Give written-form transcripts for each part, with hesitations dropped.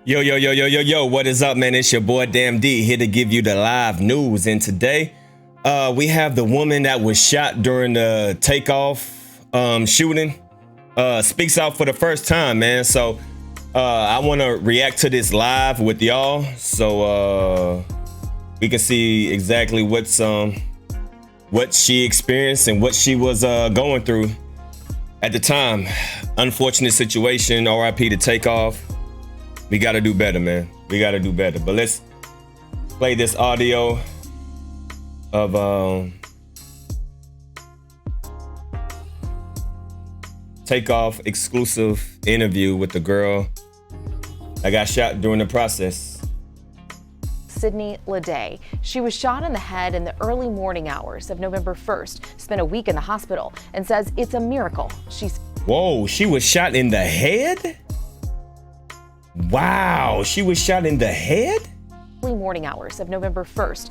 Yo, yo, yo, yo, yo, yo, what is up, man? It's your boy Damn D here to give you the live news. And today, we have the woman that was shot during the Takeoff shooting speaks out for the first time, man. So I want to react to this live with y'all so we can see exactly what she experienced and what she was going through at the time. Unfortunate situation. RIP to Takeoff. We got to do better, man. We got to do better. But let's play this audio of Takeoff exclusive interview with the girl that got shot during the process. Sydney Leday. She was shot in the head in the early morning hours of November 1st, spent a week in the hospital, and says it's a miracle. Whoa, she was shot in the head? Wow, she was shot in the head? Early morning hours of November 1st.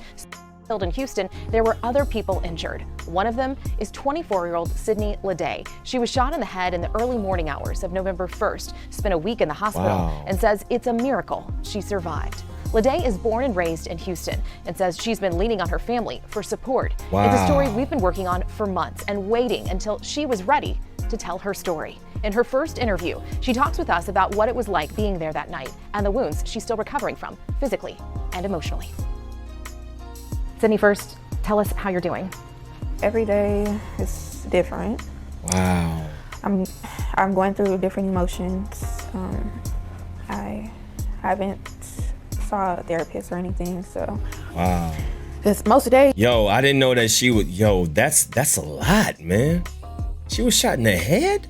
Killed in Houston, there were other people injured. One of them is 24-year-old Sydney Leday. She was shot in the head in the early morning hours of November 1st, spent a week in the hospital, and says it's a miracle she survived. Leday is born and raised in Houston and says she's been leaning on her family for support. Wow. It's a story we've been working on for months and waiting until she was ready to tell her story. In her first interview, she talks with us about what it was like being there that night and the wounds she's still recovering from, physically and emotionally. Sydney, first, tell us how you're doing. Every day is different. Wow. I'm going through different emotions. I haven't saw a therapist or anything, so. Wow. Because most of the day. Yo, I didn't know that she would. Yo, that's a lot, man. She was shot in the head?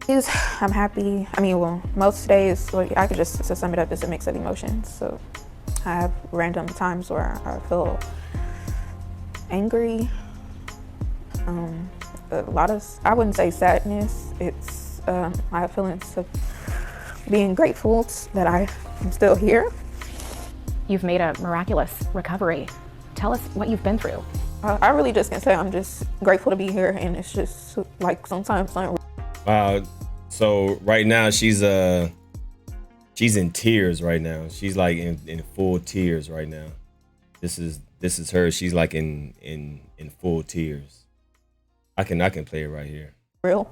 I'm happy. I mean, well, most days, like, I could just to sum it up, it's a mix of emotions. So I have random times where I feel angry. A lot of, I wouldn't say sadness. It's, I have feelings of being grateful that I'm still here. You've made a miraculous recovery. Tell us what you've been through. I really just can say I'm just grateful to be here, and it's just like sometimes I'm. Wow. So right now she's in tears right now. She's like in full tears right now. This is her. She's like in full tears. I can play it right here. Real.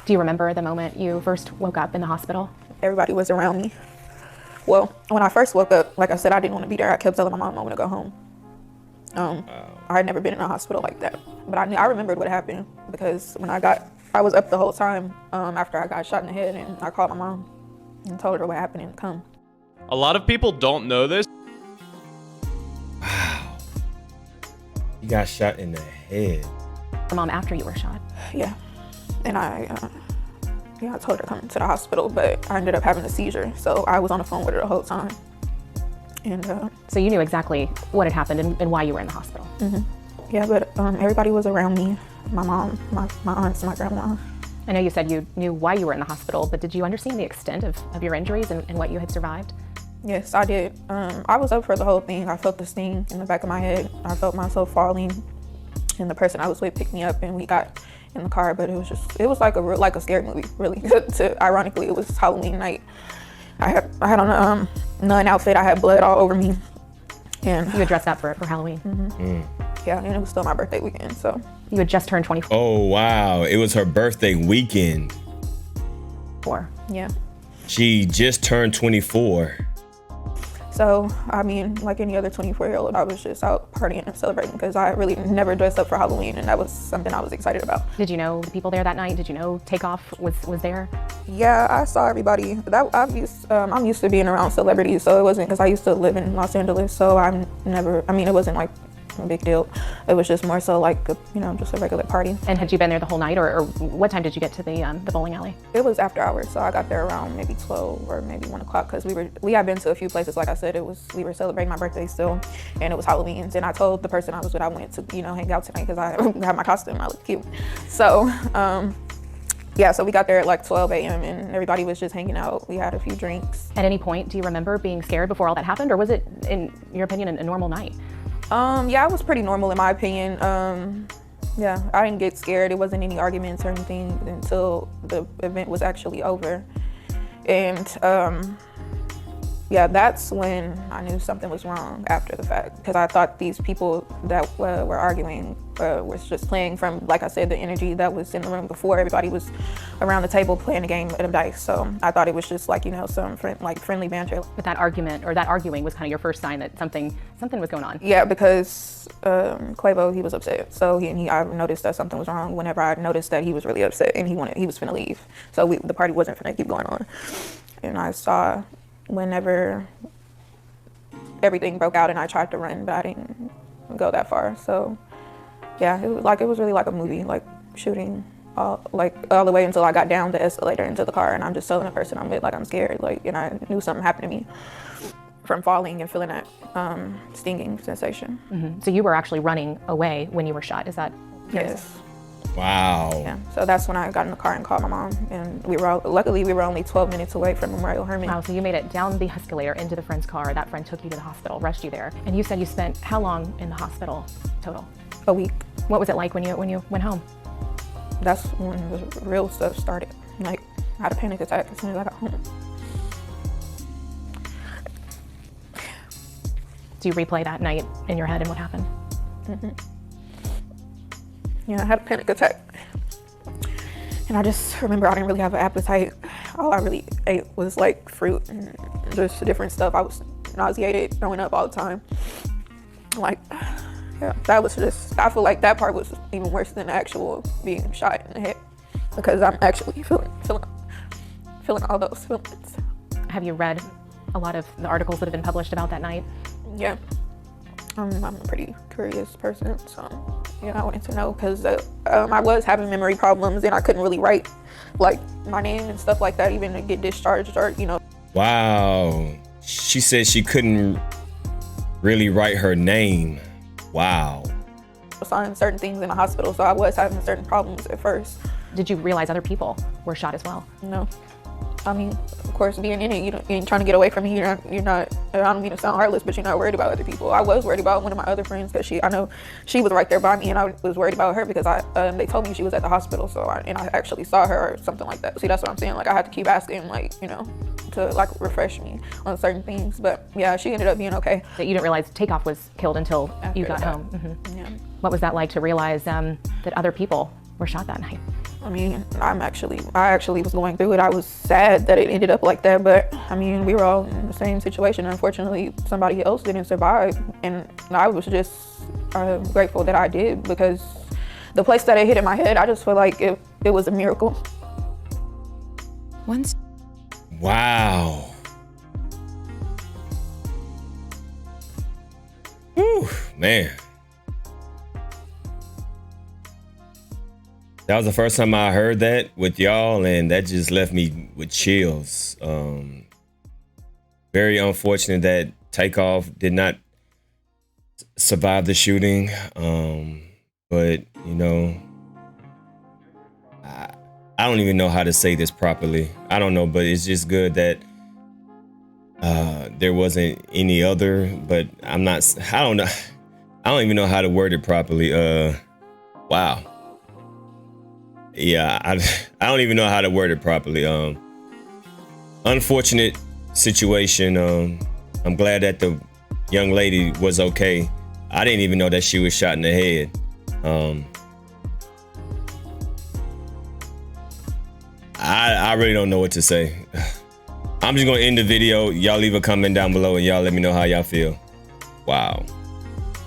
Do you remember the moment you first woke up in the hospital? Everybody was around me. Well, when I first woke up, like I said, I didn't want to be there. I kept telling my mom I want to go home. I had never been in a hospital like that, but I remembered what happened because when I was up the whole time after I got shot in the head, and I called my mom and told her what happened and come. A lot of people don't know this. Wow. You got shot in the head. Your mom after you were shot? Yeah, and I told her to come to the hospital, but I ended up having a seizure, so I was on the phone with her the whole time. And so you knew exactly what had happened and why you were in the hospital. Mm-hmm. Yeah, but everybody was around me. My mom, my aunts, my grandma. I know you said you knew why you were in the hospital, but did you understand the extent of your injuries and what you had survived? Yes, I did. I was up for the whole thing. I felt the sting in the back of my head. I felt myself falling, and the person I was with picked me up, and we got in the car. But it was like a scary movie, really. Ironically, it was Halloween night. I had on a nun outfit. I had blood all over me, and you had dressed up for Halloween. Mm-hmm. Yeah, and it was still my birthday weekend, so. You had just turned 24. Oh wow, it was her birthday weekend. Yeah. She just turned 24. So, I mean, like any other 24-year-old, I was just out partying and celebrating because I really never dressed up for Halloween, and that was something I was excited about. Did you know the people there that night? Did you know Takeoff was there? Yeah, I saw everybody. I'm used to being around celebrities, so it wasn't because I used to live in Los Angeles, so it wasn't like a big deal. It was just more so like, just a regular party. And had you been there the whole night, or what time did you get to the bowling alley? It was after hours, so I got there around maybe 12 or maybe 1 o'clock because we had been to a few places. Like I said, we were celebrating my birthday still, and it was Halloween. And I told the person I was with I wanted to hang out tonight because I had my costume. I looked cute. So yeah, so we got there at like 12 a.m. and everybody was just hanging out. We had a few drinks. At any point, do you remember being scared before all that happened, or was it, in your opinion, a normal night? Yeah, it was pretty normal in my opinion. Yeah, I didn't get scared. It wasn't any arguments or anything until the event was actually over. And yeah, that's when I knew something was wrong after the fact, because I thought these people that were arguing was just playing from, like I said, the energy that was in the room before. Everybody was around the table playing a game of dice, so I thought it was just like, you know, some friendly banter. But that argument or that arguing was kind of your first sign that something was going on. Yeah, because Quavo, he was upset, so I noticed that something was wrong whenever I noticed that he was really upset and he was finna leave, so the party wasn't finna keep going on. And I saw whenever everything broke out and I tried to run, but I didn't go that far. So yeah, it was really like a movie, like shooting all the way until I got down the escalator into the car, and I'm just telling the person I'm with, like, I'm scared, like, and I knew something happened to me from falling and feeling that stinging sensation. Mm-hmm. So you were actually running away when you were shot, is that? Yes. Wow. Yeah, so that's when I got in the car and called my mom, and luckily we were only 12 minutes away from Memorial Hermann. Wow, so you made it down the escalator into the friend's car. That friend took you to the hospital, rushed you there, and you said you spent how long in the hospital total? A week. What was it like when you went home? That's when the real stuff started. Like, I had a panic attack as soon as I got home. Do you replay that night in your head and what happened? Mm-hmm. Yeah, I had a panic attack. And I just remember I didn't really have an appetite. All I really ate was like fruit and just different stuff. I was nauseated, throwing up all the time. Like, yeah, that was just, I feel like that part was even worse than the actual being shot in the head, because I'm actually feeling all those feelings. Have you read a lot of the articles that have been published about that night? Yeah. I'm a pretty curious person, so yeah, I wanted to know, because I was having memory problems and I couldn't really write like my name and stuff like that, even to get discharged, or, you know. Wow. She said she couldn't really write her name. Wow. I saw certain things in the hospital, so I was having certain problems at first. Did you realize other people were shot as well? No. I mean, of course, being in it, you ain't trying to get away from it. You're not, I don't mean to sound heartless, but you're not worried about other people. I was worried about one of my other friends, because I know she was right there by me, and I was worried about her because they told me she was at the hospital, so I actually saw her or something like that. See, that's what I'm saying. Like, I had to keep asking, like, you know, to like refresh me on certain things. But yeah, she ended up being okay. You didn't realize Takeoff was killed until After you got that. home. Mm-hmm. Yeah. What was that like to realize that other people were shot that night? I mean, I actually was going through it. I was sad that it ended up like that, but I mean, we were all in the same situation. Unfortunately, somebody else didn't survive, and I was just grateful that I did, because the place that it hit in my head, I just feel like it was a miracle. Wow. Whew, man. That was the first time I heard that with y'all, and that just left me with chills. Very unfortunate that Takeoff did not survive the shooting. But, you know, I don't even know how to say this properly. I don't know, but it's just good that there wasn't any other, but I don't know. I don't even know how to word it properly. Wow. Yeah, I don't even know how to word it properly. Unfortunate situation. I'm glad that the young lady was okay. I didn't even know that she was shot in the head. I really don't know what to say. I'm just gonna end the video. Y'all leave a comment down below and y'all let me know how y'all feel. Wow.